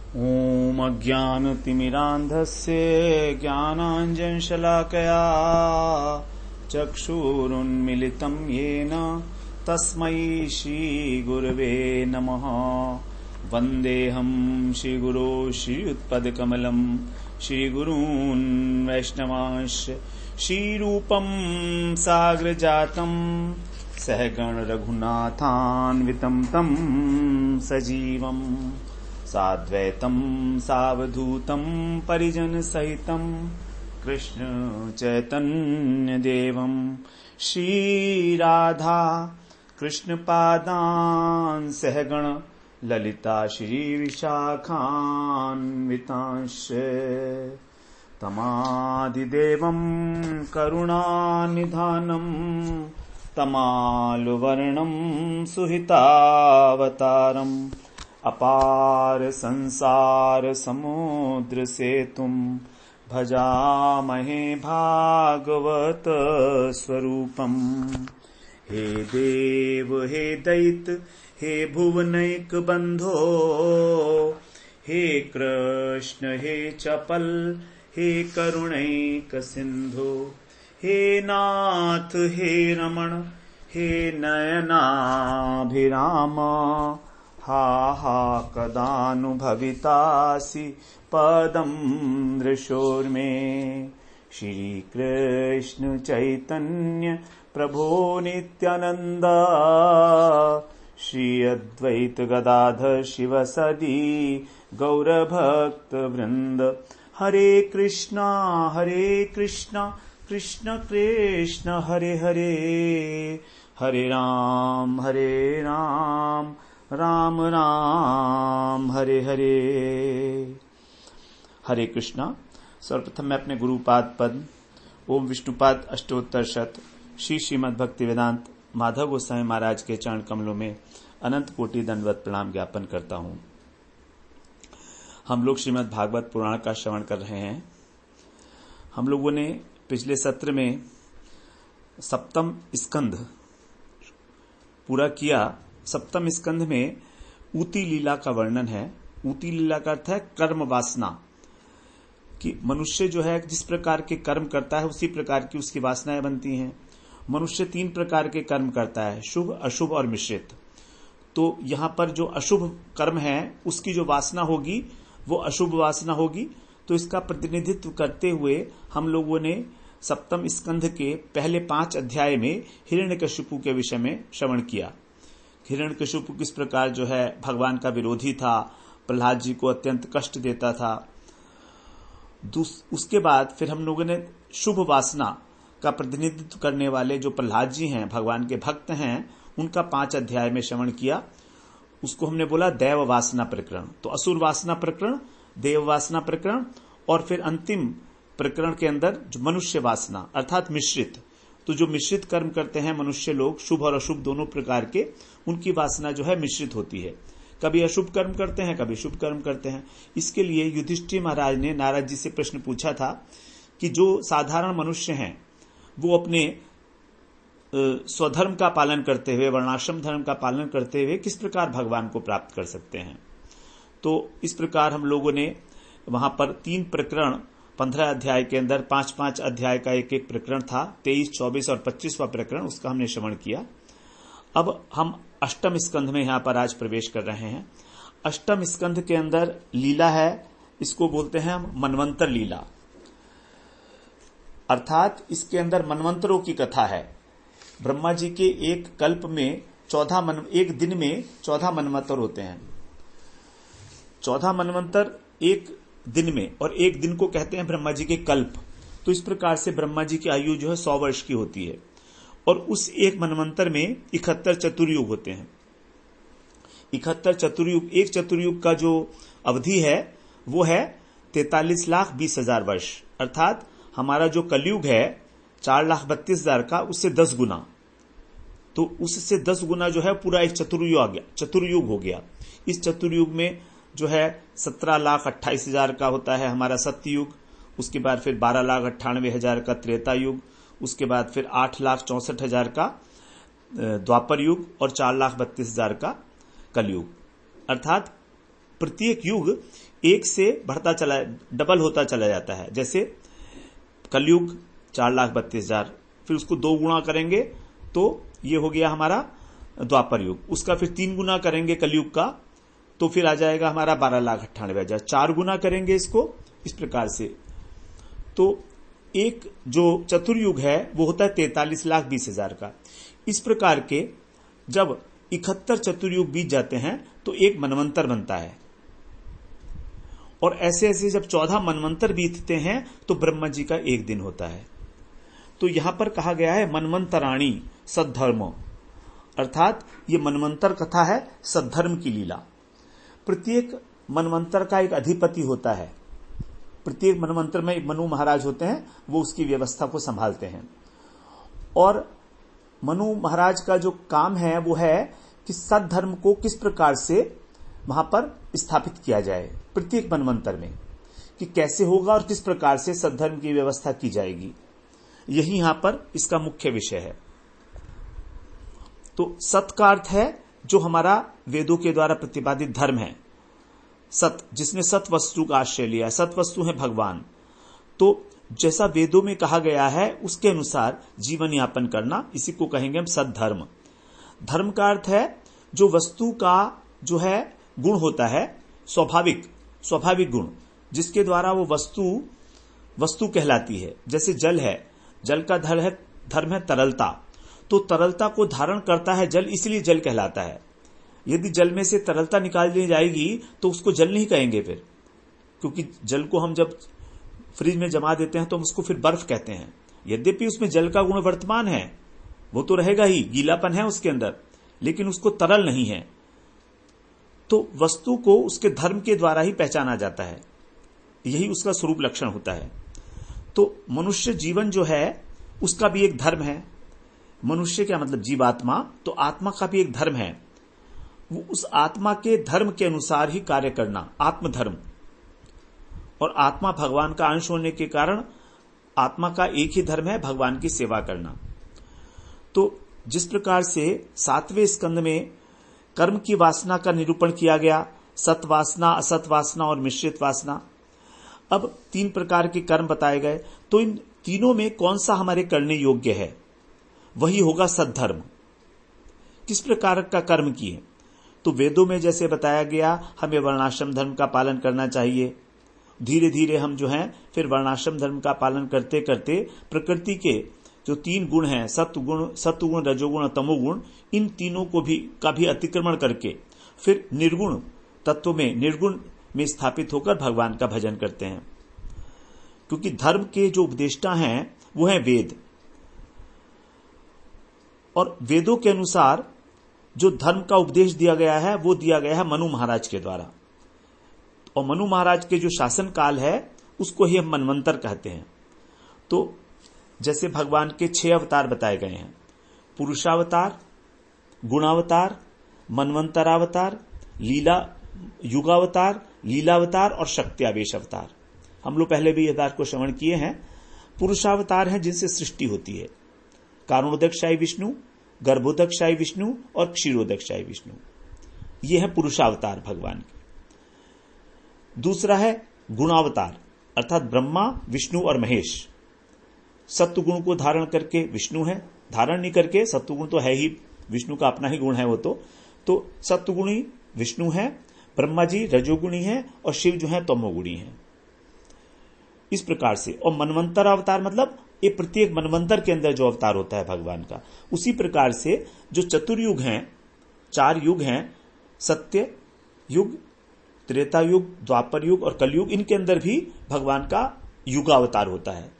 ॐ अज्ञानतिमिरान्धस्य ज्ञानाञ्जनशलाकया चक्षुरुन्मिलितं येन तस्मै श्रीगुरवे नमः। वन्देऽहं श्रीगुरो श्रीयुत्पदकमलं श्रीगुरून् वैष्णवांश्च श्रीरूपं साग्रजातं सहगण रघुनाथान्वितं तं सजीवम् साद्वैतं सावधूतं परिजन सहितं कृष्ण चैतन्य देवं श्रीराधा कृष्ण पादान् सहगण ललिता श्री विशाखान्वितांश्च तमादिदेवं करुणानिधानं तमालुवर्णं सुहितावतारम् अपार संसार समुद्र सेतुं भजामहे भागवत स्वरूपम्। हे देव हे दैत हे भुवनैक बंधो, हे कृष्ण हे चपल हे करुणैक सिंधु, हे नाथ हे रमण हे नयनाभिराम। हा हा कदानुभवितासि पदं दृशोर्मे, श्रीकृष्ण चैतन्य प्रभो नित्यानंद, श्री अद्वैत गदाधर शिवसदि गौरभक्त वृंद। हरे कृष्णा कृष्ण कृष्ण हरे हरे, हरे राम राम राम हरे हरे। हरे कृष्णा। सर्वप्रथम मैं अपने गुरुपाद पद ओम विष्णुपाद अष्टोत्तर शत श्री श्रीमद् भक्ति वेदांत माधव गोस्वामी महाराज के चरण कमलों में अनंत कोटि दंडवत प्रणाम ज्ञापन करता हूं। हम लोग श्रीमद् भागवत पुराण का श्रवण कर रहे हैं। हम लोगों ने पिछले सत्र में सप्तम स्कंध पूरा किया। सप्तम स्कंध में ऊती लीला का वर्णन है। ऊती लीला का अर्थ है कर्म वासना, कि मनुष्य जो है जिस प्रकार के कर्म करता है उसी प्रकार की उसकी वासनाएं बनती हैं। मनुष्य 3 प्रकार के कर्म करता है, शुभ अशुभ और मिश्रित। तो यहां पर जो अशुभ कर्म है उसकी जो वासना होगी वो अशुभ वासना होगी। तो इसका प्रतिनिधित्व करते हुए हम लोगों ने सप्तम स्कंध के पहले 5 अध्याय में हिरण्यकशिपु के विषय में श्रवण किया। हिरण्यकशिपु किस प्रकार जो है भगवान का विरोधी था, प्रहलाद जी को अत्यंत कष्ट देता था। उसके बाद फिर हम लोगों ने शुभ वासना का प्रतिनिधित्व करने वाले जो प्रहलाद जी हैं, भगवान के भक्त हैं, उनका 5 अध्याय में श्रवण किया। उसको हमने बोला दैव वासना प्रकरण। तो असुर वासना प्रकरण, देव वासना प्रकरण और फिर अंतिम प्रकरण के अंदर जो मनुष्य वासना अर्थात मिश्रित। तो जो मिश्रित कर्म करते हैं मनुष्य लोग, शुभ और अशुभ दोनों प्रकार के, उनकी वासना जो है मिश्रित होती है। कभी अशुभ कर्म करते हैं, कभी शुभ कर्म करते हैं। इसके लिए युधिष्ठिर महाराज ने नारद जी से प्रश्न पूछा था कि जो साधारण मनुष्य हैं वो अपने स्वधर्म का पालन करते हुए, वर्णाश्रम धर्म का पालन करते हुए किस प्रकार भगवान को प्राप्त कर सकते हैं। तो इस प्रकार हम लोगों ने वहां पर 3 प्रकरण 15 अध्याय के अंदर 5-5 अध्याय का एक प्रकरण था। 23, 24 और 25वां प्रकरण उसका हमने श्रवण किया। अब हम अष्टम स्कंध में यहां पर आज प्रवेश कर रहे हैं। अष्टम स्कंध के अंदर लीला है, इसको बोलते हैं हम मनवंतर लीला, अर्थात इसके अंदर मनवंतरों की कथा है। ब्रह्मा जी के एक कल्प में एक दिन में 14 मनवंतर होते हैं। 14 मनवंतर एक दिन में, और एक दिन को कहते हैं ब्रह्मा जी के कल्प। तो इस प्रकार से ब्रह्मा जी की आयु जो है 100 वर्ष की होती है। और उस एक मनवंतर में 71 चतुर्युग होते हैं। 71 चतुर्युग, एक चतुर्युग का जो अवधि है वो है 43,20,000 वर्ष। अर्थात हमारा जो कलयुग है 4,32,000 का, उससे 10 गुना। तो उससे 10 गुना जो है पूरा एक चतुर्युग हो गया। इस चतुर्युग में जो है 17,28,000 का होता है हमारा सत्ययुग। उसके बाद फिर 12,98,000 का त्रेता युग। उसके बाद फिर 8,64,000 का द्वापर युग और 4,32,000 का कलयुग। अर्थात प्रत्येक युग एक से बढ़ता चला, डबल होता चला जाता है। जैसे कलयुग 4,32,000, फिर उसको 2 गुना करेंगे तो ये हो गया हमारा द्वापर युग, उसका फिर 3 गुना करेंगे कलयुग का तो फिर आ जाएगा हमारा 12,98,000, 4 गुना करेंगे इसको इस प्रकार से। तो एक जो चतुर्युग है वो होता है 43,20,000 का। इस प्रकार के जब 71 चतुर्युग बीत जाते हैं तो एक मनवंतर बनता है, और ऐसे ऐसे जब 14 मनवंतर बीतते हैं तो ब्रह्मा जी का एक दिन होता है। तो यहां पर कहा गया है मनवंतराणी सद्धर्म, अर्थात ये मनवंतर कथा है सद्धर्म की लीला। प्रत्येक मनवंतर का एक अधिपति होता है, प्रत्येक मनवंतर में मनु महाराज होते हैं, वो उसकी व्यवस्था को संभालते हैं। और मनु महाराज का जो काम है वो है कि सद्धर्म को किस प्रकार से वहां पर स्थापित किया जाए प्रत्येक मनवंतर में, कि कैसे होगा और किस प्रकार से सद्धर्म की व्यवस्था की जाएगी, यही यहां पर इसका मुख्य विषय है। तो सत का अर्थ है जो हमारा वेदों के द्वारा प्रतिपादित धर्म है, सत, जिसने सत वस्तु का आश्रय लिया है, सत वस्तु है भगवान। तो जैसा वेदों में कहा गया है उसके अनुसार जीवन यापन करना, इसी को कहेंगे हम सत धर्म। धर्म का अर्थ है जो वस्तु का जो है गुण होता है, स्वाभाविक गुण, जिसके द्वारा वो वस्तु कहलाती है। जैसे जल है, जल का धर्म है तरलता, तो तरलता को धारण करता है जल, इसलिए जल कहलाता है। यदि जल में से तरलता निकाल दी जाएगी तो उसको जल नहीं कहेंगे फिर, क्योंकि जल को हम जब फ्रिज में जमा देते हैं तो हम उसको फिर बर्फ कहते हैं। यद्यपि उसमें जल का गुण वर्तमान है, वो तो रहेगा ही, गीलापन है उसके अंदर, लेकिन उसको तरल नहीं है। तो वस्तु को उसके धर्म के द्वारा ही पहचाना जाता है, यही उसका स्वरूप लक्षण होता है। तो मनुष्य जीवन जो है उसका भी एक धर्म है। मनुष्य क्या मतलब जीवात्मा, तो आत्मा का भी एक धर्म है, वो उस आत्मा के धर्म के अनुसार ही कार्य करना, आत्मधर्म। और आत्मा भगवान का अंश होने के कारण आत्मा का एक ही धर्म है, भगवान की सेवा करना। तो जिस प्रकार से 7वें स्कंद में कर्म की वासना का निरूपण किया गया, सत वासना, असत वासना और मिश्रित वासना। अब 3 प्रकार के कर्म बताए गए, तो इन तीनों में कौन सा हमारे करने योग्य है, वही होगा सद्धर्म। किस प्रकार का कर्म किए, तो वेदों में जैसे बताया गया हमें वर्णाश्रम धर्म का पालन करना चाहिए। धीरे धीरे हम जो हैं फिर वर्णाश्रम धर्म का पालन करते करते प्रकृति के जो 3 गुण हैं, सत्वगुण, रजोगुण और तमोगुण, इन तीनों को का भी अतिक्रमण करके फिर निर्गुण तत्व में, निर्गुण में स्थापित होकर भगवान का भजन करते हैं। क्योंकि धर्म के जो उपदेष्टा हैं वो है वेद, और वेदों के अनुसार जो धर्म का उपदेश दिया गया है वो दिया गया है मनु महाराज के द्वारा। और मनु महाराज के जो शासन काल है उसको ही हम मनवंतर कहते हैं। तो जैसे भगवान के 6 अवतार बताए गए हैं, पुरुषावतार, गुणावतार, मनवंतरावतार, युगावतार, लीलावतार और शक्त्यावेश अवतार। हम लोग पहले भी अवतार को श्रवण किए हैं। पुरुषावतार हैं जिनसे सृष्टि होती है, कारणोदकशायी विष्णु, गर्भोदकशायी विष्णु और क्षीरोदकशायी विष्णु, ये है पुरुषावतार भगवान के। दूसरा है गुणावतार, अर्थात ब्रह्मा, विष्णु और महेश। सत्वगुण को धारण करके विष्णु है, धारण नहीं करके, सत्वगुण तो है ही, विष्णु का अपना ही गुण है वो तो सत्वगुणी विष्णु है, ब्रह्मा जी रजोगुणी है और शिव जो है तमोगुणी है। इस प्रकार से। और मनवंतर अवतार मतलब ये प्रत्येक मनवंतर के अंदर जो अवतार होता है भगवान का, उसी प्रकार से जो चतुर्युग हैं, 4 युग हैं, सत्य युग, त्रेता युग, द्वापर युग और कलयुग, इनके अंदर भी भगवान का युगावतार होता है।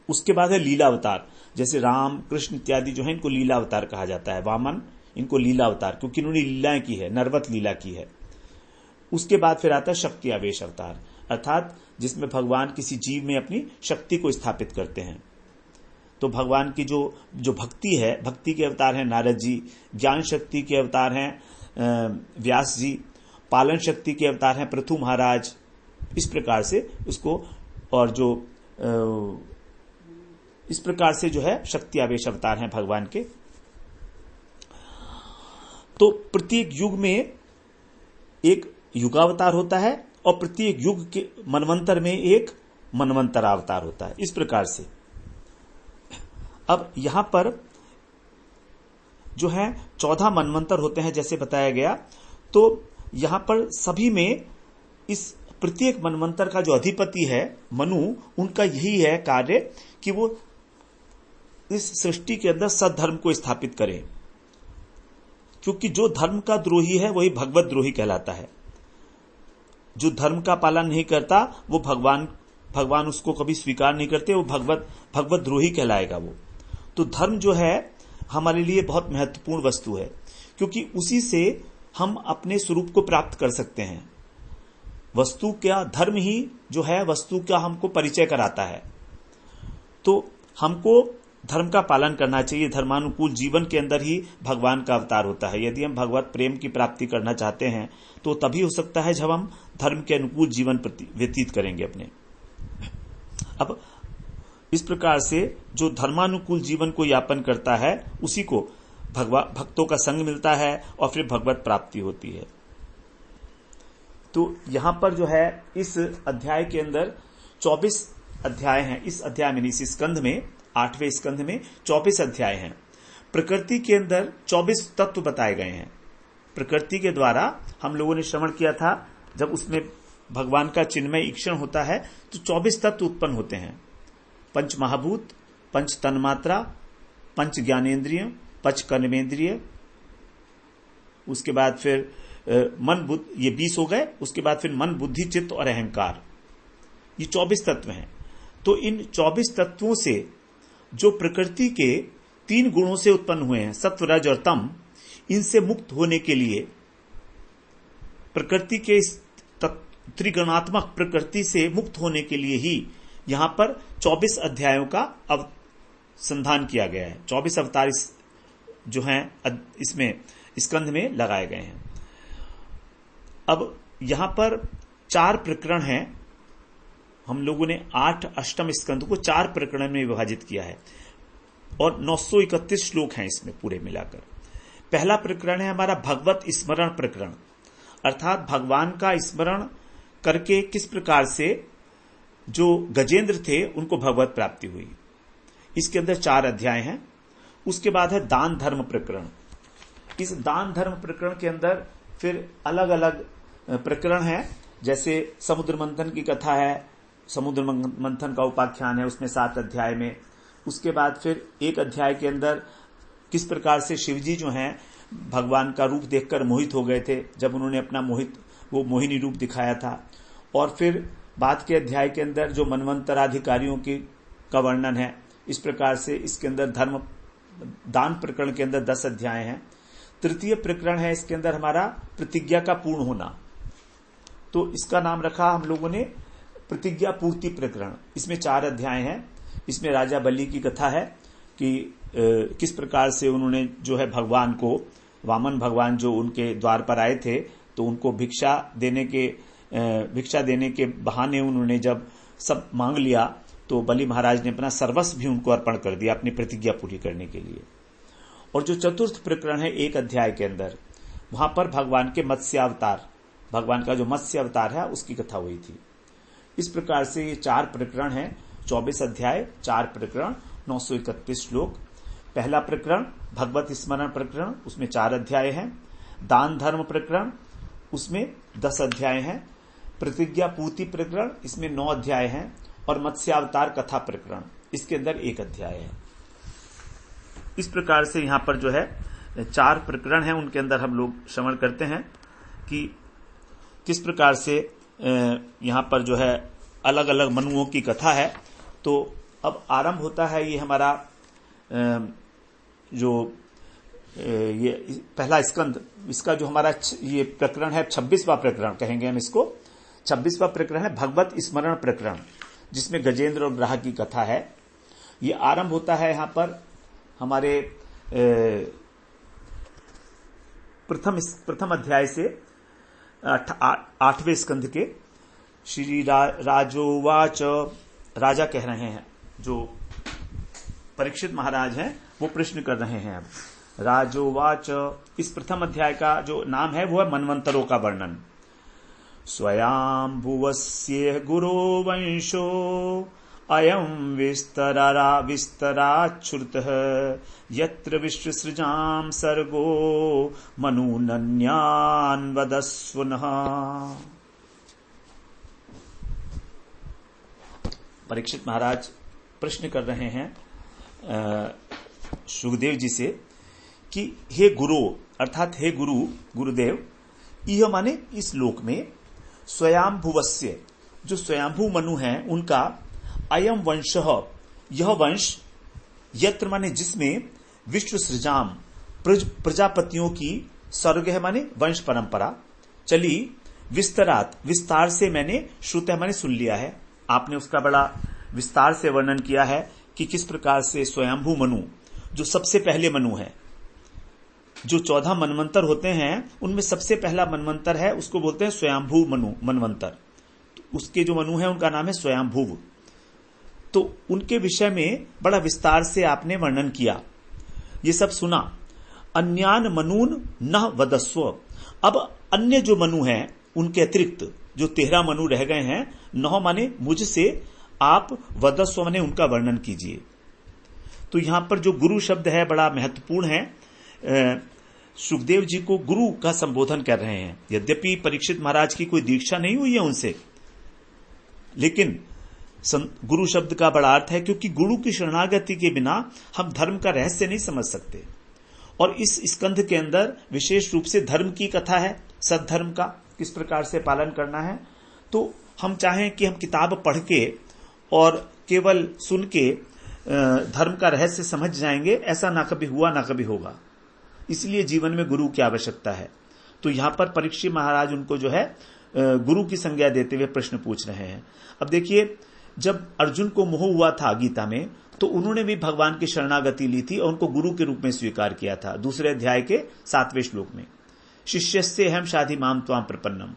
उसके बाद है लीलावतार, जैसे राम, कृष्ण इत्यादि जो है इनको लीलावतार कहा जाता है। वामन, इनको लीलावतार, क्योंकि इन्होंने लीलाएं की है, नरवत लीला की है। उसके बाद फिर आता है शक्ति आवेश अवतार, अर्थात जिसमें भगवान किसी जीव में अपनी शक्ति को स्थापित करते हैं। तो भगवान की जो भक्ति है, भक्ति के अवतार हैं नारद जी, ज्ञान शक्ति के अवतार हैं व्यास जी, पालन शक्ति के अवतार हैं पृथु महाराज। इस प्रकार से उसको, और जो इस प्रकार से जो है शक्ति आवेश अवतार हैं भगवान के। तो प्रत्येक युग में एक युगावतार होता है और प्रत्येक युग के मनवंतर में एक मनवंतरावतार होता है। इस प्रकार से अब यहां पर जो है 14 मनवंतर होते हैं जैसे बताया गया। तो यहां पर सभी में इस प्रत्येक मनवंतर का जो अधिपति है मनु, उनका यही है कार्य कि वो इस सृष्टि के अंदर सद्धर्म को स्थापित करें, क्योंकि जो धर्म का द्रोही है वही भगवत द्रोही कहलाता है। जो धर्म का पालन नहीं करता वो भगवान उसको कभी स्वीकार नहीं करते, वो भगवत द्रोही कहलाएगा वो। तो धर्म जो है हमारे लिए बहुत महत्वपूर्ण वस्तु है, क्योंकि उसी से हम अपने स्वरूप को प्राप्त कर सकते हैं। वस्तु क्या, धर्म ही जो है वस्तु का हमको परिचय कराता है। तो हमको धर्म का पालन करना चाहिए। धर्मानुकूल जीवन के अंदर ही भगवान का अवतार होता है। यदि हम भगवत प्रेम की प्राप्ति करना चाहते हैं तो तभी हो सकता है जब हम धर्म के अनुकूल जीवन व्यतीत करेंगे अपने। अब इस प्रकार से जो धर्मानुकूल जीवन को यापन करता है उसी को भक्तों का संग मिलता है और फिर भगवत प्राप्ति होती है। तो यहां पर जो है इस अध्याय के अंदर 24 अध्याय हैं। इस अध्याय में, इस स्कंध में, 8वें स्कंध में 24 अध्याय हैं। प्रकृति के अंदर 24 तत्व बताए गए हैं। प्रकृति के द्वारा हम लोगों ने श्रवण किया था, जब उसमें भगवान का चिन्मय ईक्षण होता है तो 24 तत्व उत्पन्न होते हैं। पंच महाभूत, पंच तन्मात्रा, पंच ज्ञानेन्द्रिय, पंच कर्मेंद्रिय, उसके बाद फिर मन बुद्ध, ये 20 हो गए। उसके बाद फिर मन, बुद्धि, चित्त और अहंकार, ये 24 तत्व हैं। तो इन 24 तत्वों से जो प्रकृति के 3 गुणों से उत्पन्न हुए हैं, सत्व, रज और तम, इनसे मुक्त होने के लिए, प्रकृति के इस त्रिगुणात्मक प्रकृति से मुक्त होने के लिए ही यहां पर 24 अध्यायों का संधान किया गया है। 24 अवतार जो हैं इसमें स्कंध में लगाए गए हैं। अब यहां पर 4 प्रकरण हैं। हम लोगों ने 8 अष्टम स्कंध को 4 प्रकरण में विभाजित किया है और 931 श्लोक हैं इसमें पूरे मिलाकर। पहला प्रकरण है हमारा भगवत स्मरण प्रकरण, अर्थात भगवान का स्मरण करके किस प्रकार से जो गजेंद्र थे उनको भगवत प्राप्ति हुई। इसके अंदर 4 अध्याय हैं। उसके बाद है दान धर्म प्रकरण। इस दान धर्म प्रकरण के अंदर फिर अलग अलग प्रकरण हैं, जैसे समुद्र मंथन की कथा है, समुद्र मंथन का उपाख्यान है उसमें 7 अध्याय में। उसके बाद फिर एक अध्याय के अंदर किस प्रकार से शिवजी जो हैं भगवान का रूप देखकर मोहित हो गए थे, जब उन्होंने अपना वो मोहिनी रूप दिखाया था। और फिर बाद के अध्याय के अंदर जो मनवंतराधिकारियों का वर्णन है। इस प्रकार से इसके अंदर धर्म दान प्रकरण के अंदर 10 अध्याय हैं। तृतीय प्रकरण है इसके अंदर हमारा प्रतिज्ञा का पूर्ण होना, तो इसका नाम रखा हम लोगों ने प्रतिज्ञा पूर्ति प्रकरण। इसमें 4 अध्याय हैं। इसमें राजा बलि की कथा है कि किस प्रकार से उन्होंने जो है भगवान को, वामन भगवान जो उनके द्वार पर आए थे, तो उनको भिक्षा देने के बहाने उन्होंने जब सब मांग लिया तो बलि महाराज ने अपना सर्वस्व भी उनको अर्पण कर दिया अपनी प्रतिज्ञा पूरी करने के लिए। और जो चतुर्थ प्रकरण है 1 अध्याय के अंदर, वहां पर भगवान के मत्स्यावतार, भगवान का जो मत्स्य अवतार है उसकी कथा हुई थी। इस प्रकार से ये 4 प्रकरण हैं, 24 अध्याय, 4 प्रकरण, 931 श्लोक। पहला प्रकरण भगवत स्मरण प्रकरण, उसमें 4 अध्याय हैं। दान धर्म प्रकरण, उसमें 10 अध्याय हैं। प्रतिज्ञा पूर्ति प्रकरण, इसमें 9 अध्याय हैं। और मत्स्यावतार कथा प्रकरण, इसके अंदर 1 अध्याय है। इस प्रकार से यहां पर जो है 4 प्रकरण हैं, उनके अंदर हम लोग श्रवण करते हैं कि किस प्रकार से यहां पर जो है अलग अलग मनुओं की कथा है। तो अब आरंभ होता है ये हमारा जो ये पहला स्कंद, इसका जो हमारा ये प्रकरण है 26वां प्रकरण कहेंगे हम इसको। 26वां प्रकरण है भगवत स्मरण प्रकरण, जिसमें गजेंद्र और ग्राह की कथा है। ये आरंभ होता है यहां पर हमारे प्रथम अध्याय से 8वें स्कंध के। श्री राजोवाच, राजा कह रहे हैं, जो परीक्षित महाराज हैं वो प्रश्न कर रहे हैं अब राजोवाच। इस प्रथम अध्याय का जो नाम है वो है मनवंतरों का वर्णन। स्वयंभुवस्य गुरो वंशो अयं विस्तराच्छ्रुतः यत्र विश्वसृजां सर्गो मनूनन्यान् वदस्व नः। परीक्षित महाराज प्रश्न कर रहे हैं सुखदेव जी से कि हे गुरु, अर्थात हे गुरुदेव, यह माने इस लोक में स्वयंभुवस्य, जो स्वयंभू मनु हैं उनका, अयम वंश, यह वंश, यत्र माने जिसमें, विश्व सृजाम, प्रजापतियों की, सर्ग है माने वंश परंपरा, चली, विस्तरात, विस्तार से मैंने, श्रुत है माने सुन लिया है। आपने उसका बड़ा विस्तार से वर्णन किया है कि किस प्रकार से स्वयंभू मनु, जो सबसे पहले मनु है, जो 14 मनवंतर होते हैं उनमें सबसे पहला मनवंतर है, उसको बोलते हैं स्वयंभू मनवंतर। उसके जो मनु है उनका नाम है स्वयंभू। तो उनके विषय में बड़ा विस्तार से आपने वर्णन किया, ये सब सुना। अन्यान मनून न वदस्व। अब अन्य जो मनु हैं उनके अतिरिक्त जो 13 मनु रह गए हैं, नौ माने मुझसे आप, वदस्व माने उनका वर्णन कीजिए। तो यहां पर जो गुरु शब्द है बड़ा महत्वपूर्ण है। सुखदेव जी को गुरु का संबोधन कर रहे हैं। यद्यपि परीक्षित महाराज की कोई दीक्षा नहीं हुई है उनसे, लेकिन गुरु शब्द का बड़ा अर्थ है, क्योंकि गुरु की शरणागति के बिना हम धर्म का रहस्य नहीं समझ सकते। और इस स्कंध के अंदर विशेष रूप से धर्म की कथा है, सद्धर्म का किस प्रकार से पालन करना है। तो हम चाहें कि हम किताब पढ़ के और केवल सुन के धर्म का रहस्य समझ जाएंगे, ऐसा ना कभी हुआ ना कभी होगा। इसलिए जीवन में गुरु की आवश्यकता है। तो यहां पर परीक्षित महाराज उनको जो है गुरु की संज्ञा देते हुए प्रश्न पूछ रहे हैं। अब देखिए, जब अर्जुन को मोह हुआ था गीता में, तो उन्होंने भी भगवान की शरणागति ली थी और उनको गुरु के रूप में स्वीकार किया था। दूसरे अध्याय के 7वें श्लोक में, शिष्यस्य अहं शाधि माम त्वाम प्रपन्नम,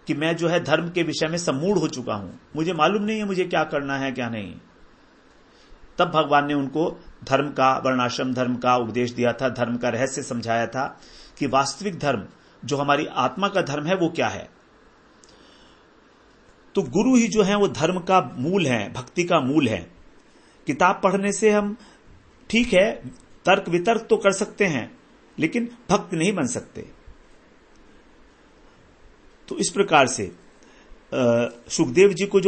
कि मैं जो है धर्म के विषय में सम्मूढ़ हो चुका हूं, मुझे मालूम नहीं है मुझे क्या करना है क्या नहीं। तब भगवान ने उनको धर्म का, वर्णाश्रम धर्म का उपदेश दिया था, धर्म का रहस्य समझाया था कि वास्तविक धर्म जो हमारी आत्मा का धर्म है वो क्या है। तो गुरु ही जो है वो धर्म का मूल है, भक्ति का मूल है। किताब पढ़ने से हम, ठीक है, तर्क वितर्क तो कर सकते हैं, लेकिन भक्त नहीं बन सकते। तो इस प्रकार से सुखदेव जी की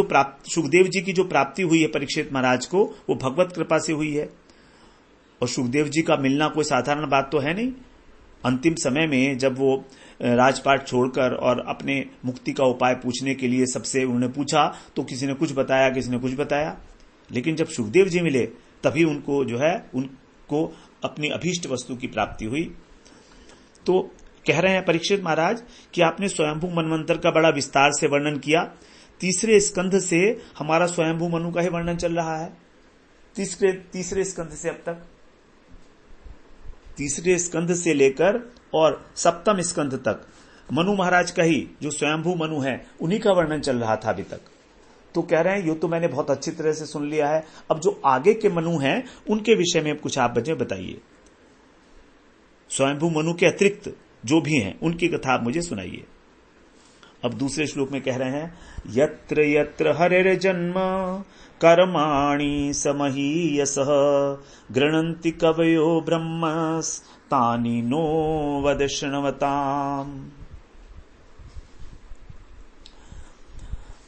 जो प्राप्ति हुई है परीक्षित महाराज को, वो भगवत कृपा से हुई है। और सुखदेव जी का मिलना कोई साधारण बात तो है नहीं। अंतिम समय में जब वो राजपाट छोड़कर और अपने मुक्ति का उपाय पूछने के लिए सबसे उन्होंने पूछा, तो किसी ने कुछ बताया, किसी ने कुछ बताया, लेकिन जब सुखदेव जी मिले तभी उनको जो है, उनको अपनी अभीष्ट वस्तु की प्राप्ति हुई। तो कह रहे हैं परीक्षित महाराज कि आपने स्वयंभू मनवंतर का बड़ा विस्तार से वर्णन किया। तीसरे स्कंध से हमारा स्वयंभू मनु का ही वर्णन चल रहा है। तीसरे स्कंध से अब तक, तीसरे स्कंध से लेकर और सप्तम स्कंध तक मनु महाराज का ही जो स्वयंभू मनु है उन्हीं का वर्णन चल रहा था अभी तक। तो कह रहे हैं ये तो मैंने बहुत अच्छी तरह से सुन लिया है, अब जो आगे के मनु हैं उनके विषय में कुछ आप मुझे बताइए। स्वयंभू मनु के अतिरिक्त जो भी हैं उनकी कथा आप मुझे सुनाइए। अब दूसरे श्लोक में कह रहे हैं, यत्र यत्र हरिर्जन्म कर्माणि समहीयसः गृह्णन्ति कवयो ब्रह्मस्तानि नो वद शृण्वताम्।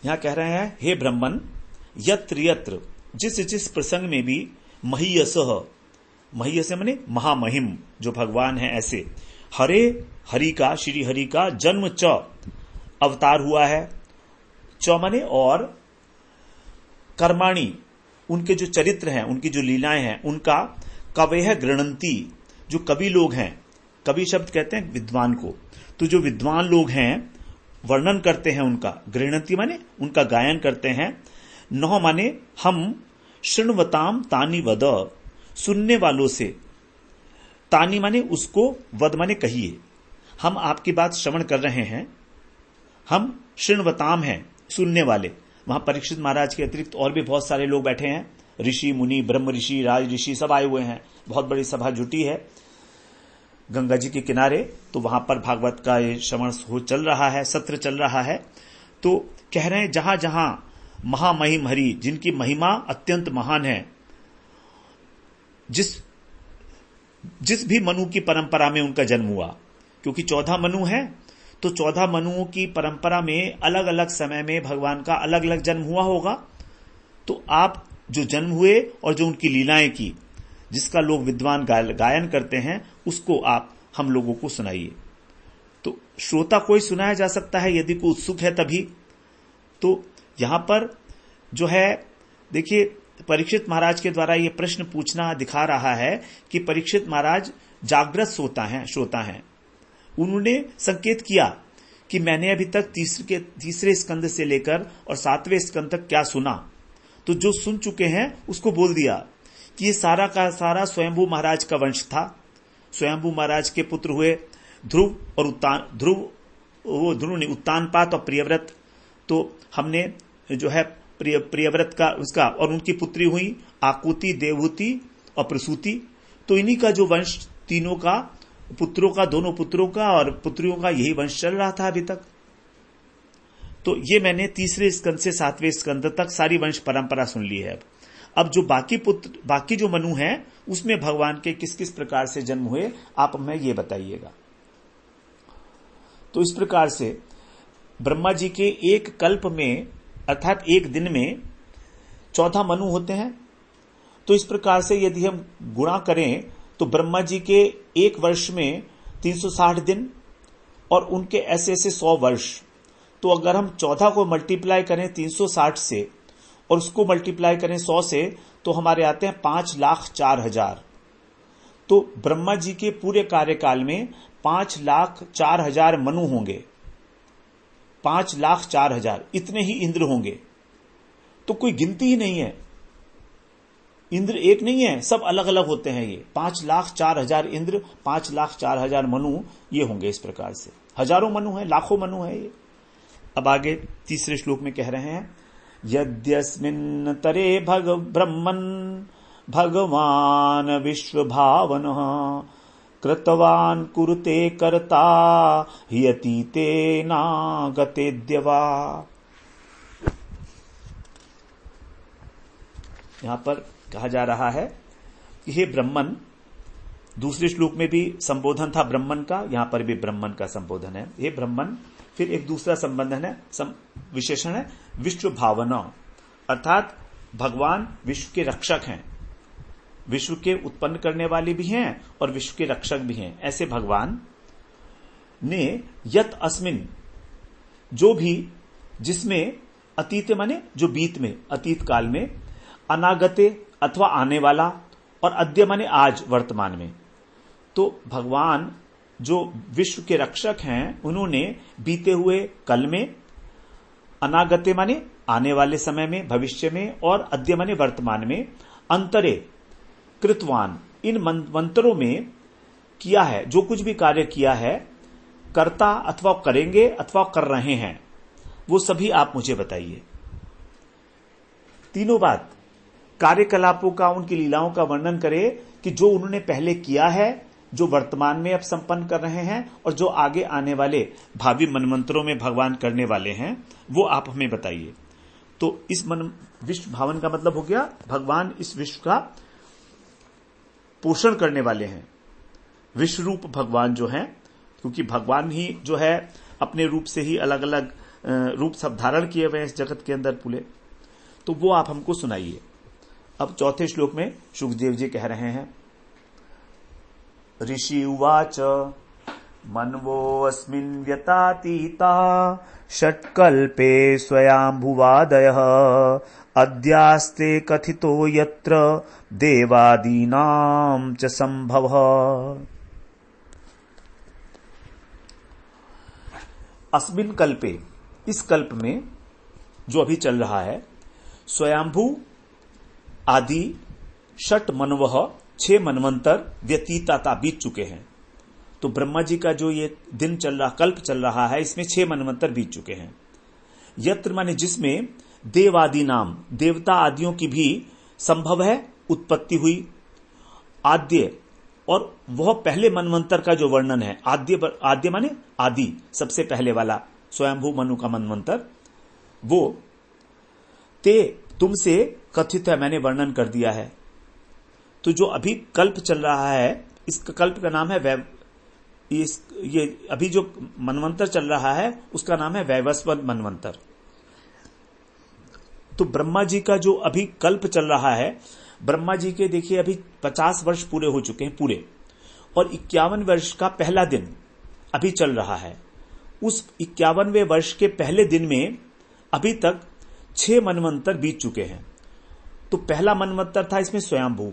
यहां कह रहे हैं, हे ब्रह्मन, यत्र यत्र, जिस जिस प्रसंग में भी, महीयसः, महीयस माने महामहिम जो भगवान है, ऐसे हरे, हरि का, श्री हरि का जन्म च, अवतार हुआ है, च माने और, कर्माणि, उनके जो चरित्र हैं, उनकी जो लीलाएं हैं, उनका, कवयः गृह्णन्ति, जो कवि लोग हैं, कवि शब्द कहते हैं विद्वान को, तो जो विद्वान लोग हैं वर्णन करते हैं उनका, गृह्णन्ति माने उनका गायन करते हैं, नौ माने हम, शृण्वताम तानि वद, सुनने वालों से, तानि माने उसको, वद माने कहिए, हम आपकी बात श्रवण कर रहे हैं, हम शृण्वताम हैं, सुनने वाले। वहां परीक्षित महाराज के अतिरिक्त और भी बहुत सारे लोग बैठे हैं, ऋषि मुनि, ब्रह्म ऋषि, राज ऋषि सब आए हुए हैं, बहुत बड़ी सभा जुटी है। गंगा जी के किनारे, तो वहां पर भागवत का ये श्रवण चल रहा है, सत्र चल रहा है। तो कह रहे हैं जहां जहां महामहिम हरि, जिनकी महिमा अत्यंत महान है, जिस भी मनु की परंपरा में उनका जन्म हुआ, क्योंकि 14 मनु है, तो 14 मनुओं की परंपरा में अलग अलग समय में भगवान का अलग अलग जन्म हुआ होगा। तो आप जो जन्म हुए और जो उनकी लीलाएं की, जिसका लोग विद्वान गायन करते हैं, उसको आप हम लोगों को सुनाइए। तो श्रोता कोई सुनाया जा सकता है यदि कोई उत्सुक है तभी। तो यहां पर जो है, देखिए, परीक्षित महाराज के द्वारा यह प्रश्न पूछना दिखा रहा है कि परीक्षित महाराज जागृत श्रोता हैं। उन्होंने संकेत किया कि मैंने अभी तक तीसरे स्कंद से लेकर और 7वें स्कंद तक क्या सुना, तो जो सुन चुके हैं उसको बोल दिया कि ये सारा का सारा स्वयंभू महाराज का वंश था। स्वयंभू महाराज के पुत्र हुए ध्रुव और ध्रुव ने उत्तानपात और प्रियव्रत। तो हमने जो है प्रियव्रत का उसका और उनकी पुत्री हुई आकुति, देवहूति और प्रसूति। तो इन्हीं का जो वंश, तीनों का पुत्रों का, दोनों पुत्रों का और पुत्रियों का यही वंश चल रहा था अभी तक। तो ये मैंने तीसरे स्कंद से 7वें स्कंद तक सारी वंश परंपरा सुन ली है। अब जो बाकी जो मनु हैं, उसमें भगवान के किस किस प्रकार से जन्म हुए, आप हमें ये बताइएगा। तो इस प्रकार से ब्रह्मा जी के एक कल्प में, अर्थात एक दिन में 14 मनु होते हैं। तो इस प्रकार से यदि हम गुणा करें तो ब्रह्मा जी के एक वर्ष में 360 दिन और उनके ऐसे ऐसे 100 वर्ष। तो अगर हम 14 को मल्टीप्लाई करें 360 से और उसको मल्टीप्लाई करें 100 से, तो हमारे आते हैं 5,04,000। तो ब्रह्मा जी के पूरे कार्यकाल में 5,04,000 मनु होंगे, 5,04,000, इतने ही इंद्र होंगे। तो कोई गिनती ही नहीं है, इंद्र एक नहीं है, सब अलग अलग होते हैं। ये 5,04,000 इंद्र, 5,04,000 मनु, ये होंगे। इस प्रकार से हजारों मनु है, लाखों मनु है ये। अब आगे तीसरे श्लोक में कह रहे हैं, यद्यस्मिन् तरे ब्रह्मन् भगवान विश्वभावनः कृतवान कुरुते कर्ता ह्यतीते नागतेद्य वा। यहां पर कहा जा रहा है कि हे ब्रह्मन, दूसरे श्लोक में भी संबोधन था ब्रह्मन का, यहां पर भी ब्रह्मन का संबोधन है, हे ब्रह्मन। फिर एक दूसरा संबंधन है, विशेषण है विश्व भावना, अर्थात भगवान विश्व के रक्षक हैं, विश्व के उत्पन्न करने वाले भी हैं और विश्व के रक्षक भी हैं। ऐसे भगवान ने यत अस्मिन, जो भी, जिसमें, अतीत माने जो बीत में, अतीत काल में, अनागते अथवा आने वाला, और अद्य माने आज, वर्तमान में। तो भगवान जो विश्व के रक्षक हैं, उन्होंने बीते हुए कल में, अनागते माने आने वाले समय में, भविष्य में, और अद्य माने वर्तमान में, अंतरे कृतवान, इन मंत्रों में किया है, जो कुछ भी कार्य किया है, करता अथवा करेंगे अथवा कर रहे हैं, वो सभी आप मुझे बताइए। तीनों बात, कार्यकलापों का, उनकी लीलाओं का वर्णन करें कि जो उन्होंने पहले किया है, जो वर्तमान में अब संपन्न कर रहे हैं, और जो आगे आने वाले भावी मनमंत्रों में भगवान करने वाले हैं, वो आप हमें बताइए। तो इस विश्व भावन का मतलब हो गया, भगवान इस विश्व का पोषण करने वाले हैं, विश्व रूप भगवान जो हैं, क्योंकि भगवान ही जो है अपने रूप से ही अलग अलग रूप सब धारण किए हुए हैं इस जगत के अंदर पूरे। तो वो आप हमको सुनाइए। अब चौथे श्लोक में सुखदेव जी कह रहे हैं, ऋषि उवाच मनवो अस्मिन् व्यतातीता षट्कल्पे स्वयंभुवादयः अद्यास्ते कथितो यत्र देवादीनां च संभवः। अस्मिन् कल्पे, इस कल्प में जो अभी चल रहा है, स्वयंभू आदि षट मनवः, 6 मनवंतर व्यतीताता, बीत चुके हैं। तो ब्रह्मा जी का जो ये दिन चल रहा, कल्प चल रहा है, इसमें 6 मनवंतर बीत चुके हैं। यत्र माने जिसमें देवादि नाम, देवता आदियों की भी संभव है उत्पत्ति हुई। आद्य और वह पहले मनवंतर का जो वर्णन है, आद्य माने आदि, सबसे पहले वाला स्वयंभू मनु का मनवंतर, वो ते तुमसे कथित है, मैंने वर्णन कर दिया है। तो जो अभी कल्प चल रहा है, इस कल्प का नाम है ये अभी जो मनवंतर चल रहा है उसका नाम है वैवस्वत मनवंतर। तो ब्रह्मा जी का जो अभी कल्प चल रहा है, ब्रह्मा जी के देखिए अभी 50 वर्ष पूरे हो चुके हैं पूरे, और 51 वर्ष का पहला दिन अभी चल रहा है। उस 51वें वर्ष के पहले दिन में अभी तक 6 मनवंतर बीत चुके हैं। तो पहला मनवंतर था इसमें स्वयंभू,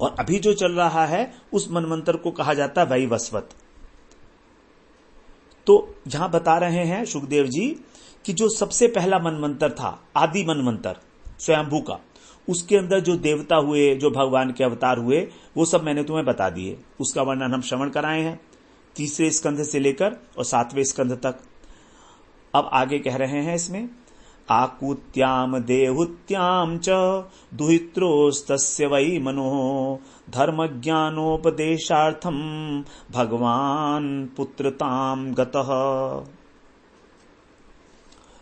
और अभी जो चल रहा है उस मनवंतर को कहा जाता है वैवस्वत। तो यहां बता रहे हैं सुखदेव जी कि जो सबसे पहला मनवंतर था, आदि मनवंतर स्वयंभू का, उसके अंदर जो देवता हुए, जो भगवान के अवतार हुए, वो सब मैंने तुम्हें बता दिए। उसका वर्णन हम श्रवण कराए हैं 3रे स्कंध से लेकर और 7वें स्कंध तक। अब आगे कह रहे हैं इसमें, आकुत्याम देहुत्याम च दुहित्रोस्तस्य वै मनो धर्म ज्ञानोपदेशार्थम भगवान पुत्रताम गतः।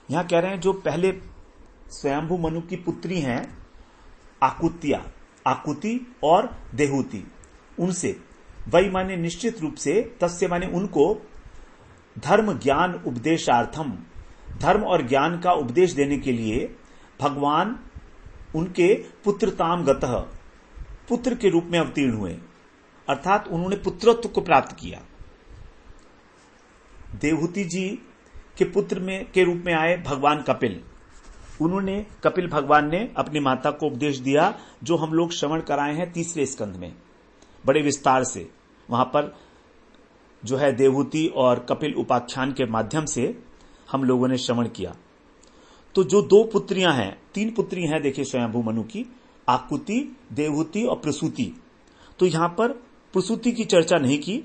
यहां कह रहे हैं जो पहले स्वयंभू मनु की पुत्री हैं आकुत्या, आकुति और देहुति, उनसे वही माने निश्चित रूप से, तस्य माने उनको, धर्म ज्ञान उपदेशार्थम, धर्म और ज्ञान का उपदेश देने के लिए भगवान उनके पुत्रताम गतः, पुत्र के रूप में अवतीर्ण हुए, अर्थात उन्होंने पुत्रत्व को प्राप्त किया। देवहूति जी के पुत्र में के रूप में आए भगवान कपिल। उन्होंने, कपिल भगवान ने अपनी माता को उपदेश दिया, जो हम लोग श्रवण कराए हैं 3रे स्कंध में बड़े विस्तार से। वहां पर जो है देवहूति और कपिल उपाख्यान के माध्यम से हम लोगों ने श्रवण किया। तो जो 2 पुत्रियां हैं, 3 पुत्री हैं देखिए स्वयंभू मनु की, आकुति, देवहूति और प्रसूति। तो यहां पर प्रसूति की चर्चा नहीं की,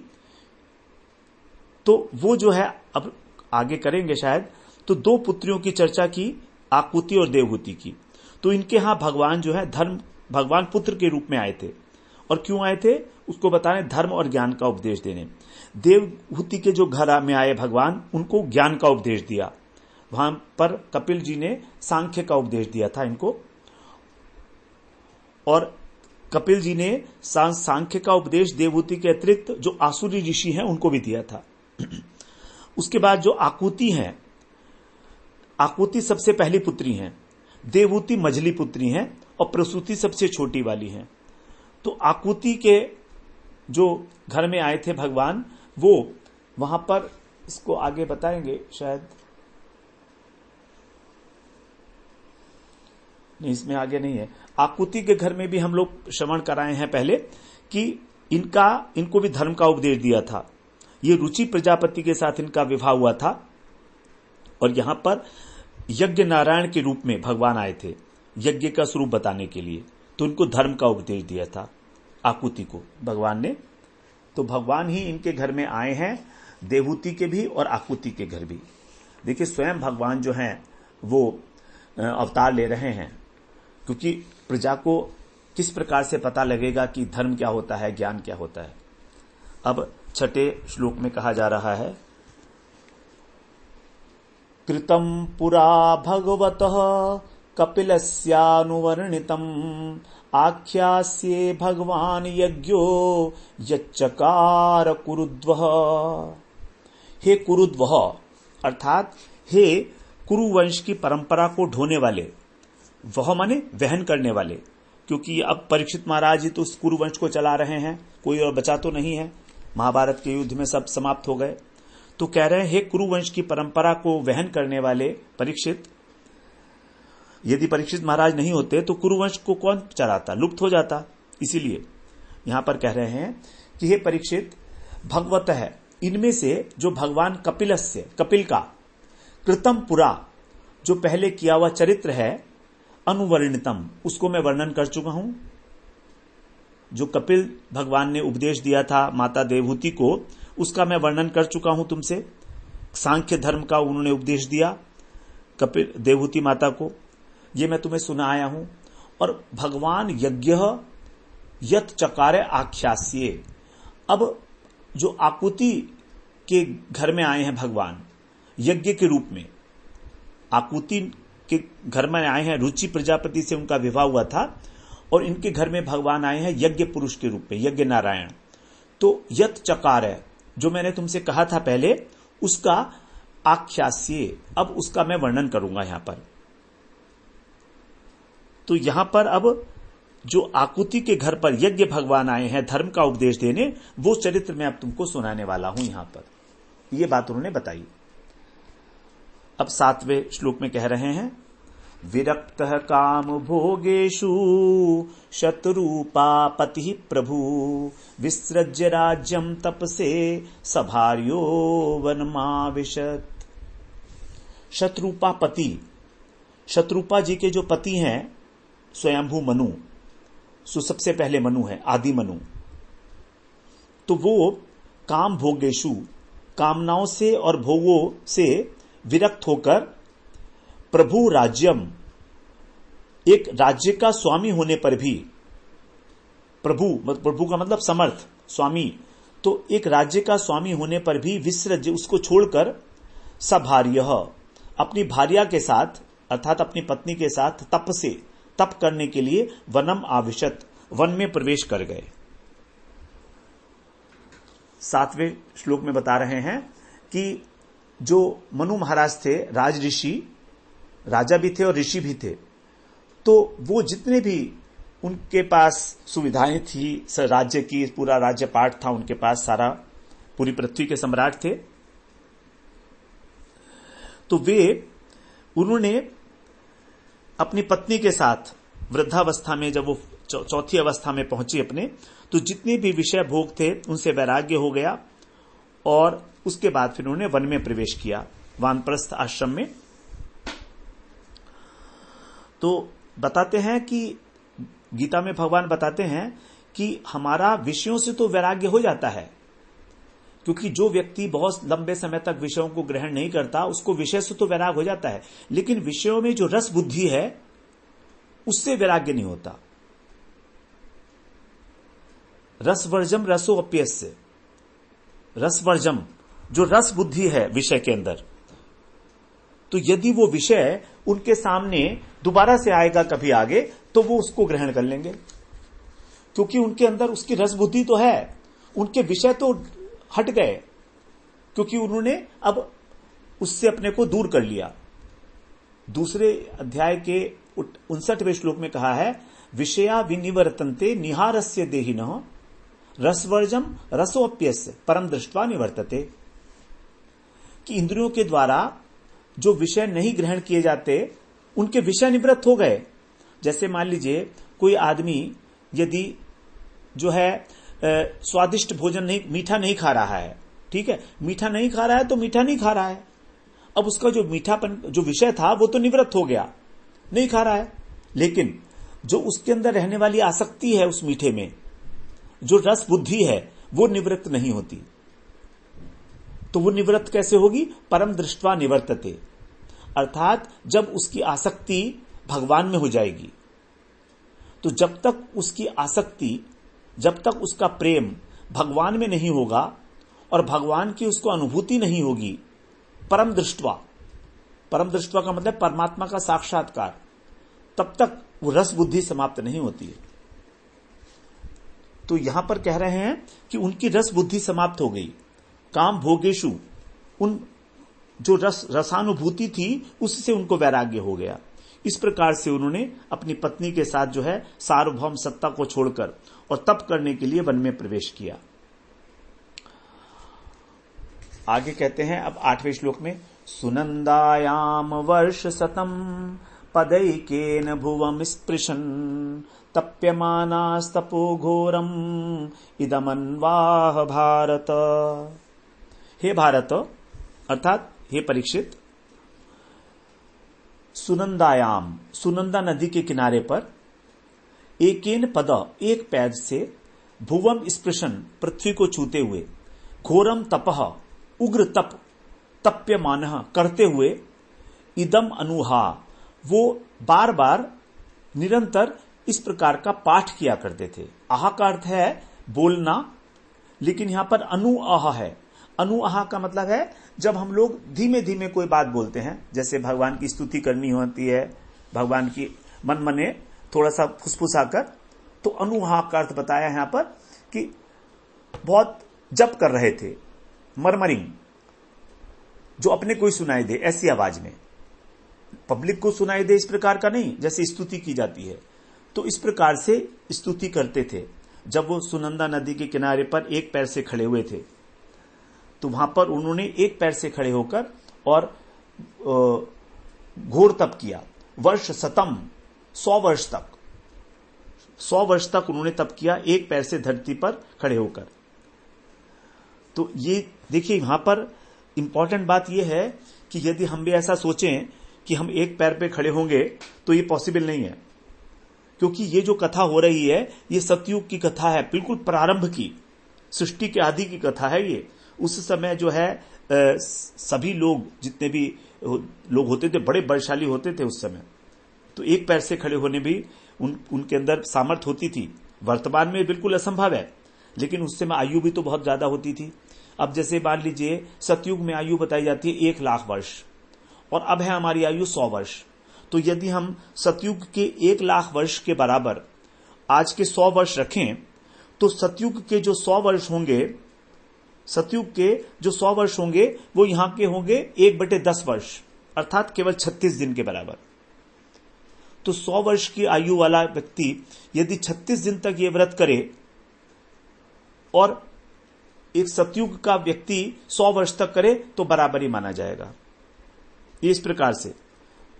तो वो जो है अब आगे करेंगे शायद। तो 2 पुत्रियों की चर्चा की, आकुति और देवहूति की। तो इनके यहां भगवान जो है भगवान पुत्र के रूप में आए थे। और क्यों आए थे उसको बताने, धर्म और ज्ञान का उपदेश देने। देवहूति के जो घर में आए भगवान, उनको ज्ञान का उपदेश दिया। वहां पर कपिल जी ने सांख्य का उपदेश दिया था इनको, और कपिल जी ने सांख्य का उपदेश देवहूति के अतिरिक्त जो आसुरी ऋषि हैं उनको भी दिया था। उसके बाद जो आकुति हैं, आकुति सबसे पहली पुत्री हैं, देवहूति मझली पुत्री हैं और प्रसूति सबसे छोटी वाली हैं। तो आकुति के जो घर में आए थे भगवान, वो वहां पर, इसको आगे बताएंगे शायद, नहीं इसमें आगे नहीं है। आकुति के घर में भी हम लोग श्रवण कराए हैं पहले कि इनको भी धर्म का उपदेश दिया था। ये रुचि प्रजापति के साथ इनका विवाह हुआ था, और यहां पर यज्ञ नारायण के रूप में भगवान आए थे यज्ञ का स्वरूप बताने के लिए। तो उनको धर्म का उपदेश दिया था आकुति को भगवान ने। तो भगवान ही इनके घर में आए हैं, देवहूति के भी और आकुति के घर भी। देखिए स्वयं भगवान जो हैं वो अवतार ले रहे हैं, क्योंकि प्रजा को किस प्रकार से पता लगेगा कि धर्म क्या होता है, ज्ञान क्या होता है। अब 6ठे श्लोक में कहा जा रहा है, कृतं पुरा भगवतः कपिलस्यानुवर्णितम् आख्यास्ये भगवान यज्ञो यच्चकार कुरुद्वः। हे कुरुद्वः अर्थात हे कुरुवंश की परंपरा को ढोने वाले, वह माने वहन करने वाले, क्योंकि अब परीक्षित महाराज ही तो उस कुरुवंश को चला रहे हैं, कोई और बचा तो नहीं है। महाभारत के युद्ध में सब समाप्त हो गए। तो कह रहे हैं हे कुरुवंश की परंपरा को वहन करने वाले परीक्षित, यदि परीक्षित महाराज नहीं होते तो कुरुवंश को कौन चलाता, लुप्त हो जाता। इसीलिए यहां पर कह रहे हैं कि हे परीक्षित, भगवत है, इनमें से जो भगवान कपिलस्य, कपिल का कृतम पुरा, जो पहले किया हुआ चरित्र है, अनुवर्णितम, उसको मैं वर्णन कर चुका हूं। जो कपिल भगवान ने उपदेश दिया था माता देवहूति को, उसका मैं वर्णन कर चुका हूं तुमसे। सांख्य धर्म का उन्होंने उपदेश दिया कपिल देवहूति माता को, ये मैं तुम्हें सुनाया हूं। और भगवान यज्ञ यत चकार आख्यास्ये। अब जो आकुति के घर में आए हैं भगवान यज्ञ के रूप में, आकुति के घर में आए हैं, रुचि प्रजापति से उनका विवाह हुआ था और इनके घर में भगवान आए हैं यज्ञ पुरुष के रूप में, यज्ञ नारायण। तो यत चकार है जो मैंने तुमसे कहा था पहले, उसका आख्यास्ये, अब उसका मैं वर्णन करूंगा यहां पर। तो यहां पर अब जो आकुति के घर पर यज्ञ भगवान आए हैं धर्म का उपदेश देने, वो चरित्र मैं अब तुमको सुनाने वाला हूं। यहां पर ये बात उन्होंने बताई। अब 7वें श्लोक में कह रहे हैं, विरक्तः काम भोगेषु शत्रुपा पति प्रभु विसृज्य राज्यम तपसे सभार्यो वनमाविशत। शत्रुपा पति, शत्रुपा जी के जो पति हैं स्वयंभू मनु, सो सबसे पहले मनु है, आदि मनु। तो वो काम भोगेशु, कामनाओं से और भोगों से विरक्त होकर प्रभु राज्यम, एक राज्य का स्वामी होने पर भी, प्रभु का मतलब समर्थ, स्वामी, तो एक राज्य का स्वामी होने पर भी विसृज, उसको छोड़कर सभार्य, अपनी भार्या के साथ अर्थात अपनी पत्नी के साथ तप करने के लिए वनम आविशत, वन में प्रवेश कर गए। 7वें श्लोक में बता रहे हैं कि जो मनु महाराज थे, राज ऋषि, राजा भी थे और ऋषि भी थे, तो वो जितने भी उनके पास सुविधाएं थी राज्य की, पूरा राज्य पाठ था उनके पास, सारा पूरी पृथ्वी के सम्राट थे, तो उन्होंने अपनी पत्नी के साथ वृद्धावस्था में, जब वो चौथी अवस्था में पहुंची अपने, तो जितने भी विषय भोग थे उनसे वैराग्य हो गया और उसके बाद फिर उन्होंने वन में प्रवेश किया, वानप्रस्थ आश्रम में। तो बताते हैं कि गीता में भगवान बताते हैं कि हमारा विषयों से तो वैराग्य हो जाता है, क्योंकि जो व्यक्ति बहुत लंबे समय तक विषयों को ग्रहण नहीं करता उसको विषय से तो वैराग हो जाता है, लेकिन विषयों में जो रस बुद्धि है उससे वैराग्य नहीं होता। रसवर्जम रसो अप्यस्य, रसवर्जम, जो रस बुद्धि है विषय के अंदर, तो यदि वो विषय उनके सामने दोबारा से आएगा कभी आगे, तो वो उसको ग्रहण कर लेंगे, क्योंकि उनके अंदर उसकी रस बुद्धि तो है, उनके विषय तो हट गए, क्योंकि उन्होंने अब उससे अपने को दूर कर लिया। दूसरे अध्याय के 59वें श्लोक में कहा है, विषया विनिवर्तन्ते निहारस्य देहिनः रसवर्जम रसोप्यस्य परम दृष्ट्वा निवर्तते, कि इंद्रियों के द्वारा जो विषय नहीं ग्रहण किए जाते उनके विषय निवृत्त हो गए। जैसे मान लीजिए कोई आदमी यदि जो है स्वादिष्ट भोजन नहीं, मीठा नहीं खा रहा है, ठीक है, मीठा नहीं खा रहा है तो मीठा नहीं खा रहा है, अब उसका जो मीठापन जो विषय था वो तो निवृत्त हो गया, नहीं खा रहा है, लेकिन जो उसके अंदर रहने वाली आसक्ति है उस मीठे में, जो रस बुद्धि है, वो निवृत्त नहीं होती। तो वो निवृत्त कैसे होगी? परम दृष्ट्वा निवर्तते, अर्थात जब उसकी आसक्ति भगवान में हो जाएगी। तो जब तक उसकी आसक्ति, जब तक उसका प्रेम भगवान में नहीं होगा और भगवान की उसको अनुभूति नहीं होगी, परम दृष्ट्वा का मतलब परमात्मा का साक्षात्कार, तब तक वो रस बुद्धि समाप्त नहीं होती है। तो यहां पर कह रहे हैं कि उनकी रस बुद्धि समाप्त हो गई। काम भोगेशु, उन जो रसानुभूति थी उससे उनको वैराग्य हो गया। इस प्रकार से उन्होंने अपनी पत्नी के साथ जो है सार्वभौम सत्ता को छोड़कर और तप करने के लिए वन में प्रवेश किया। आगे कहते हैं अब 8वें श्लोक में, सुनंदायाम वर्ष सतम पदैकेन भुवम स्पृशन तप्यमानास्तपो घोरम इदमन्वाह भारत। हे भारत, अर्थात हे परीक्षित, सुनंदायाम, सुनंदा नदी के किनारे पर, एकेन पद, एक पैर से, भुवम स्पृशन, पृथ्वी को छूते हुए, घोरम तपह, उग्र तप, तप्यमानः, करते हुए, इदम अनुहा, वो बार बार निरंतर इस प्रकार का पाठ किया करते थे। आह का अर्थ है बोलना, लेकिन यहां पर अनुआह है। अनुआह का मतलब है जब हम लोग धीमे धीमे कोई बात बोलते हैं, जैसे भगवान की स्तुति करनी होती है, भगवान की मन मने थोड़ा सा फुसफुसा कर, तो अनुआह का अर्थ बताया यहां पर कि बहुत जप कर रहे थे, मरमरिंग, जो अपने को ही सुनाई दे ऐसी आवाज में, पब्लिक को सुनाई दे इस प्रकार का नहीं, जैसे स्तुति की जाती है। तो इस प्रकार से स्तुति करते थे। जब वो सुनंदा नदी के किनारे पर एक पैर से खड़े हुए थे, तो वहां पर उन्होंने एक पैर से खड़े होकर और घोर तप किया। वर्ष शतम, 100 वर्ष तक उन्होंने तप किया, एक पैर से धरती पर खड़े होकर। तो ये देखिए, यहां पर इंपॉर्टेंट बात यह है कि यदि हम भी ऐसा सोचें कि हम एक पैर पे खड़े होंगे तो ये पॉसिबल नहीं है, क्योंकि ये जो कथा हो रही है ये सतयुग की कथा है, बिल्कुल प्रारंभ की, सृष्टि के आदि की कथा है ये। उस समय जो है सभी लोग, जितने भी लोग होते थे, बड़े बलशाली होते थे उस समय, तो एक पैर से खड़े होने भी उनके अंदर सामर्थ्य होती थी। वर्तमान में बिल्कुल असंभव है, लेकिन उस समय आयु भी तो बहुत ज्यादा होती थी। अब जैसे मान लीजिए सतयुग में आयु बताई जाती है 1,00,000 वर्ष, और अब है हमारी आयु 100 वर्ष। तो यदि हम सतयुग के 1,00,000 वर्ष के बराबर आज के 100 वर्ष रखें, तो सतयुग के जो 100 वर्ष होंगे, सतयुग के जो 100 वर्ष होंगे वो यहां के होंगे 1/10 वर्ष, अर्थात केवल 36 दिन के बराबर। तो 100 वर्ष की आयु वाला व्यक्ति यदि 36 दिन तक ये व्रत करे, और एक सतयुग का व्यक्ति 100 वर्ष तक करे, तो बराबर ही माना जाएगा। इस प्रकार से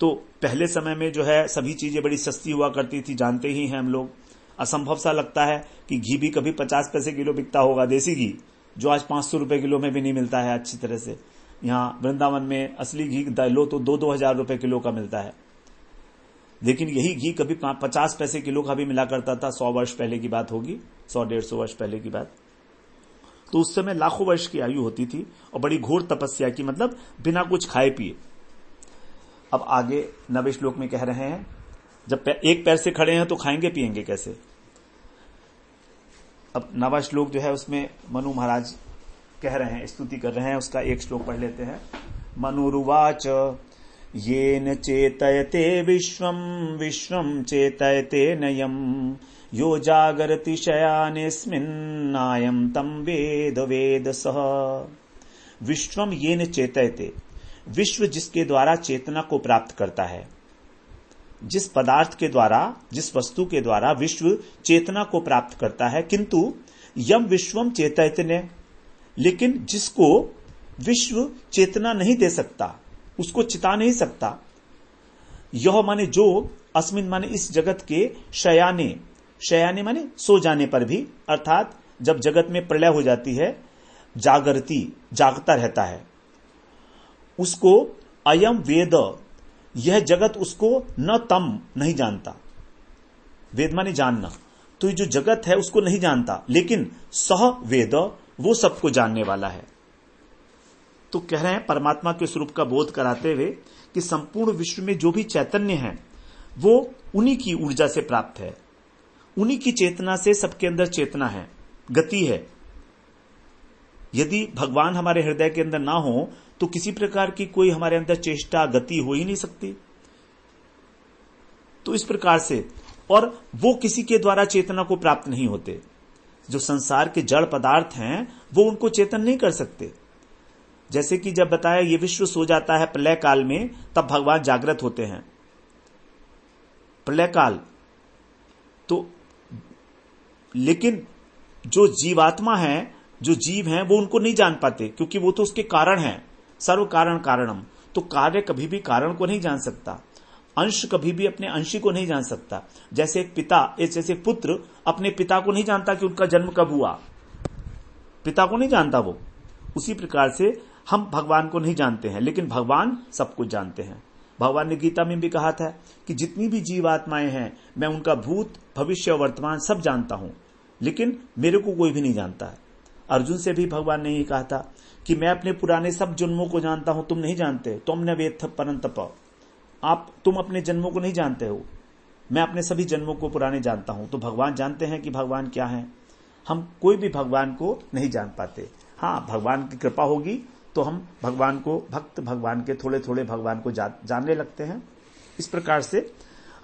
तो पहले समय में जो है सभी चीजें बड़ी सस्ती हुआ करती थी, जानते ही हैं हम लोग। असंभव सा लगता है कि घी भी कभी 50 पैसे किलो बिकता होगा, देसी घी, जो आज 500 रुपए किलो में भी नहीं मिलता है अच्छी तरह से। यहां वृंदावन में असली घी लो तो 2-2 हजार रुपए किलो का मिलता है, लेकिन यही घी कभी 50 पैसे किलो का भी मिला करता था। 100 वर्ष पहले की बात होगी, 100-150 वर्ष पहले की बात। तो उस समय लाखों वर्ष की आयु होती थी, और बड़ी घोर तपस्या की, मतलब बिना कुछ खाए पिए। अब आगे 9वें श्लोक में कह रहे हैं, जब एक पैर से खड़े हैं तो खाएंगे पिएंगे कैसे। अब 9वां श्लोक जो है उसमें मनु महाराज कह रहे हैं, स्तुति कर रहे हैं, उसका एक श्लोक पढ़ लेते हैं। मनुरुवाच येन चेतयते विश्वम विश्वम चेतयते नयम यो जागरति शयानेस्मिन्नायं तं वेद वेदसः। विश्वम येन चेतयते, विश्व जिसके द्वारा चेतना को प्राप्त करता है, जिस पदार्थ के द्वारा, जिस वस्तु के द्वारा विश्व चेतना को प्राप्त करता है, किंतु यम विश्वम चेतयते, लेकिन जिसको विश्व चेतना नहीं दे सकता, उसको चिता नहीं सकता। यह माने जो, अस्मिन माने इस जगत के, शयाने, शयाने माने सो जाने पर भी, अर्थात जब जगत में प्रलय हो जाती है, जागृति, जागता रहता है, उसको अयम वेद, यह जगत उसको न तम, नहीं जानता। वेद माने जानना, तो ये जो जगत है उसको नहीं जानता, लेकिन सह वेद, वो सबको जानने वाला है। तो कह रहे हैं परमात्मा के स्वरूप का बोध कराते हुए कि संपूर्ण विश्व में जो भी चैतन्य है वो उन्हीं की ऊर्जा से प्राप्त है, उन्हीं की चेतना से सबके अंदर चेतना है, गति है। यदि भगवान हमारे हृदय के अंदर ना हो तो किसी प्रकार की कोई हमारे अंदर चेष्टा, गति हो ही नहीं सकती। तो इस प्रकार से, और वो किसी के द्वारा चेतना को प्राप्त नहीं होते। जो संसार के जड़ पदार्थ हैं वो उनको चेतन नहीं कर सकते। जैसे कि जब बताया ये विश्व सो जाता है प्रलय काल में, तब भगवान जागृत होते हैं, प्रलय काल। तो लेकिन जो जीवात्मा है, जो जीव हैं, वो उनको नहीं जान पाते, क्योंकि वो तो उसके कारण हैं, सर्व कारण कारणम। तो कार्य कभी भी कारण को नहीं जान सकता, अंश कभी भी अपने अंशी को नहीं जान सकता। जैसे एक पिता, जैसे पुत्र अपने पिता को नहीं जानता कि उनका जन्म कब हुआ, पिता को नहीं जानता वो। उसी प्रकार से हम भगवान को नहीं जानते हैं, लेकिन भगवान सब कुछ जानते हैं। भगवान ने गीता में भी कहा था कि जितनी भी जीवात्माएं हैं, मैं उनका भूत, भविष्य, वर्तमान सब जानता हूं, लेकिन मेरे को कोई भी नहीं जानता है। अर्जुन से भी भगवान ने ही कहा था कि मैं अपने पुराने सब जन्मों को जानता हूं, तुम नहीं जानते। तुम न वेत्थ परंतप, तुम अपने जन्मों को नहीं जानते हो। मैं अपने सभी जन्मों को पुराने जानता हूं। तो भगवान जानते हैं कि भगवान क्या है। हम कोई भी भगवान को नहीं जान पाते। हाँ, भगवान की कृपा होगी तो हम भगवान को, भक्त भगवान के थोड़े थोड़े भगवान को जानने लगते हैं। इस प्रकार से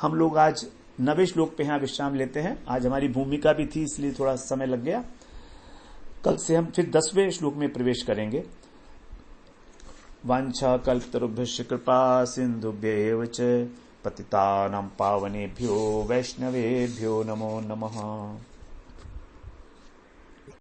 हम लोग आज 9वें श्लोक पे यहाँ विश्राम लेते हैं। आज हमारी भूमिका भी थी, इसलिए थोड़ा समय लग गया। कल से हम फिर 10वें श्लोक में प्रवेश करेंगे। वांछा कल्पतरुभ्यश्च कृपा सिन्धुभ्यैव च पतितानां पावनेभ्यो वैष्णवेभ्यो नमो नमः।